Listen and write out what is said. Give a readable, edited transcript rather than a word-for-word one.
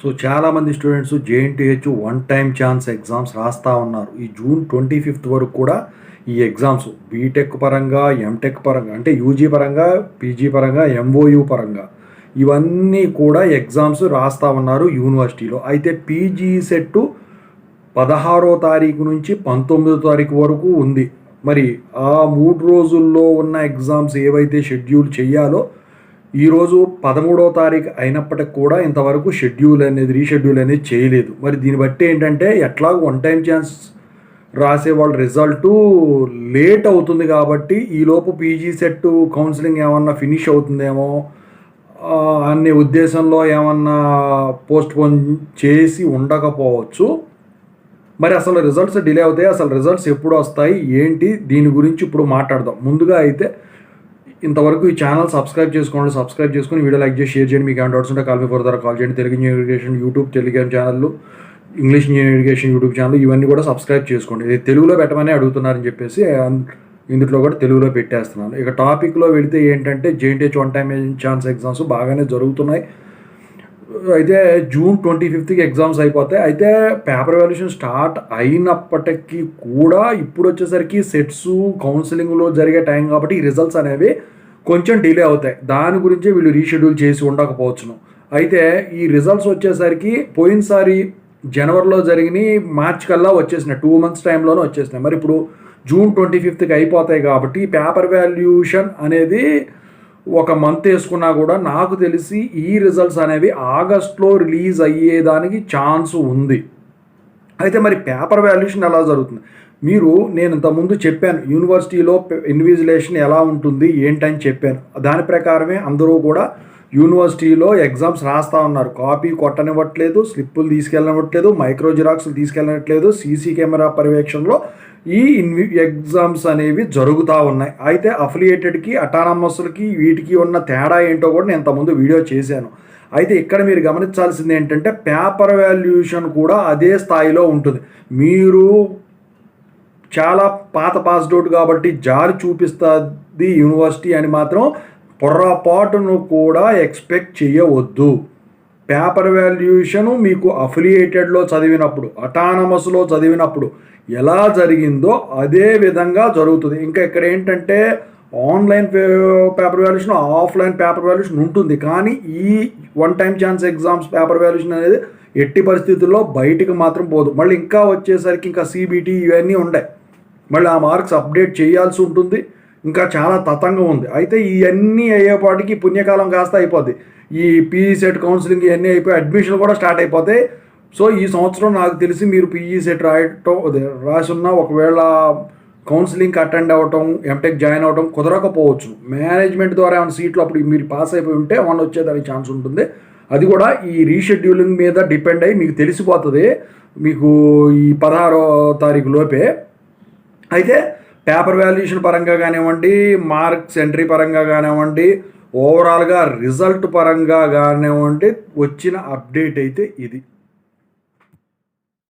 So చాలామంది students JNTH one time chance exams రాస్తూ ఉన్నారు. ఈ జూన్ 25 వరకు కూడా ఈ ఎగ్జామ్స్ బీటెక్ పరంగా, ఎంటెక్ పరంగా, అంటే యూజీ పరంగా, పీజీ పరంగా, ఎంఓయూ పరంగా ఇవన్నీ కూడా ఎగ్జామ్స్ రాస్తూ ఉన్నారు యూనివర్సిటీలో. అయితే పీజీ సెట్ 16వ తారీఖు నుంచి 19వ తారీఖు వరకు ఉంది. మరి ఆ 3 రోజుల్లో ఉన్న ఎగ్జామ్స్ ఏవైతే షెడ్యూల్ చేయాలో ఈరోజు 13వ తారీఖు అయినప్పటికి కూడా ఇంతవరకు రీషెడ్యూల్ అనేది చేయలేదు. మరి దీన్ని బట్టి ఏంటంటే ఎట్లాగో వన్ టైం ఛాన్స్ రాసే వాళ్ళ రిజల్టు లేట్ అవుతుంది కాబట్టి ఈలోపు పీజీ సెట్ కౌన్సిలింగ్ ఏమన్నా ఫినిష్ అవుతుందేమో అనే ఉద్దేశంలో ఏమన్నా పోస్ట్పోన్ చేసి ఉండకపోవచ్చు. మరి అసలు రిజల్ట్స్ డిలే అవుతాయి, అసలు రిజల్ట్స్ ఎప్పుడు వస్తాయి ఏంటి, దీని గురించి ఇప్పుడు మాట్లాడదాం. ముందుగా అయితే ఇంతవరకు ఈ ఛానల్ సబ్స్క్రైబ్ చేసుకుని వీడియో లైక్ చేసి షేర్ చేయండి. మీకు ఏమైనా డౌట్స్ ఉంటే కాల్ మీ ఫర్దర్ కాల్ చేయండి. Telugu engineering education YouTube, Telegram channel, English engineering education YouTube channel ఇవన్నీ కూడా సబ్స్క్రైబ్ చేసుకోండి. ఇది తెలుగులో పెట్టమని అడుగుతున్నారని చెప్పేసి ఇందులో కూడా తెలుగులో పెట్టేస్తున్నాను. ఇక టాపిక్లో వెళితే ఏంటంటే JNTH one time chance exams బాగానే జరుగుతున్నాయి. అయితే జూన్ 25కి ఎగ్జామ్స్ అయిపోతాయి. అయితే పేపర్ వాల్యుయేషన్ స్టార్ట్ అయినప్పటికీ కూడా ఇప్పుడు వచ్చేసరికి సెట్స్ కౌన్సిలింగ్లో జరిగే టైం కాబట్టి ఈ రిజల్ట్స్ అనేవి కొంచెం డిలే అవుతాయి. దాని గురించి వీళ్ళు రీషెడ్యూల్ చేసి ఉండకపోవచ్చును. అయితే ఈ రిజల్ట్స్ వచ్చేసరికి పోయినసారి జనవరిలో జరిగినాయి, మార్చ్ కల్లా వచ్చేసినాయి, 2 months టైంలోనే వచ్చేసినాయి. మరి ఇప్పుడు జూన్ 25కి అయిపోతాయి కాబట్టి పేపర్ వాల్యుయేషన్ అనేది ఒక మంత్ వేసుకున్నా కూడా నాకు తెలిసి ఈ రిజల్ట్స్ అనేవి ఆగస్ట్లో రిలీజ్ అయ్యేదానికి ఛాన్స్ ఉంది. అయితే మరి పేపర్ వాల్యుయేషన్ ఎలా జరుగుతుంది? నేను ఇంతకుముందు చెప్పాను యూనివర్సిటీలో ఇన్విజిలేషన్ ఎలా ఉంటుంది ఏంటని చెప్పాను. దాని ప్రకారమే అందరూ కూడా యూనివర్సిటీలో ఎగ్జామ్స్ రాస్తూ ఉన్నారు. కాపీ కొట్టనివ్వట్లేదు, స్లిప్పులు తీసుకెళ్ళనివ్వట్లేదు, మైక్రో జిరాక్స్లు తీసుకెళ్ళనట్లేదు, సీసీ కెమెరా పర్యవేక్షణలో ఈ ఎగ్జామ్స్ అనేవి జరుగుతూ ఉన్నాయి. అయితే అఫిలియేటెడ్కి, అటానమస్లకి వీటికి ఉన్న తేడా ఏంటో కూడా నేను ఇంతకుముందు వీడియో చేశాను. అయితే ఇక్కడ మీరు గమనించాల్సింది ఏంటంటే పేపర్ వాల్యుయేషన్ కూడా అదే స్థాయిలో ఉంటుంది. మీరు చాలా పాస్డ్ అవుట్ కాబట్టి జారి చూపిస్తుంది యూనివర్సిటీ అని మాత్రం పొర్రపాటును కూడా ఎక్స్పెక్ట్ చేయవద్దు. పేపర్ వాల్యుయేషను మీకు అఫిలియేటెడ్లో చదివినప్పుడు, అటానమస్లో చదివినప్పుడు ఎలా జరిగిందో అదే విధంగా జరుగుతుంది. ఇంకా ఇక్కడ ఏంటంటే online paper valuation, offline paper valuation ఉంటుంది. కానీ ఈ one time chance exams paper valuation అనేది ఎట్టి పరిస్థితుల్లో బయటికి మాత్రం పోదు. మళ్ళీ ఇంకా వచ్చేసరికి ఇంకా సిబిటి ఇవన్నీ ఉంటాయి. మళ్ళీ ఆ మార్క్స్ అప్డేట్ చేయాల్సి ఉంటుంది. ఇంకా చాలా తతంగం ఉంది. అయితే ఇవన్నీ అయ్యేపాటికి పుణ్యకాలం కాస్త అయిపోద్ది. ఈ పీజీ సెట్ కౌన్సిలింగ్ ఇవన్నీ అయిపోయి అడ్మిషన్లు కూడా స్టార్ట్ అయిపోతాయి. సో ఈ సంవత్సరం నాకు తెలిసి మీరు పీజీ సెట్ రాసున్న ఒకవేళ కౌన్సిలింగ్కి అటెండ్ అవ్వటం, ఎంటెక్ జాయిన్ అవ్వటం కుదరకపోవచ్చు. మేనేజ్మెంట్ ద్వారా ఏమైనా సీట్లు అప్పుడు మీరు పాస్ అయిపోయి ఉంటే ఏమన్నా వచ్చేదానికి ఛాన్స్ ఉంటుంది. అది కూడా ఈ రీషెడ్యూలింగ్ మీద డిపెండ్ అయ్యి మీకు తెలిసిపోతుంది మీకు ఈ 16వ తారీఖు లోపే. అయితే పేపర్ వాల్యుయేషన్ పరంగా కానివ్వండి, మార్క్స్ ఎంట్రీ పరంగా కానివ్వండి, ఓవరాల్గా రిజల్ట్ పరంగా కానివ్వండి వచ్చిన అప్డేట్ అయితే ఇది.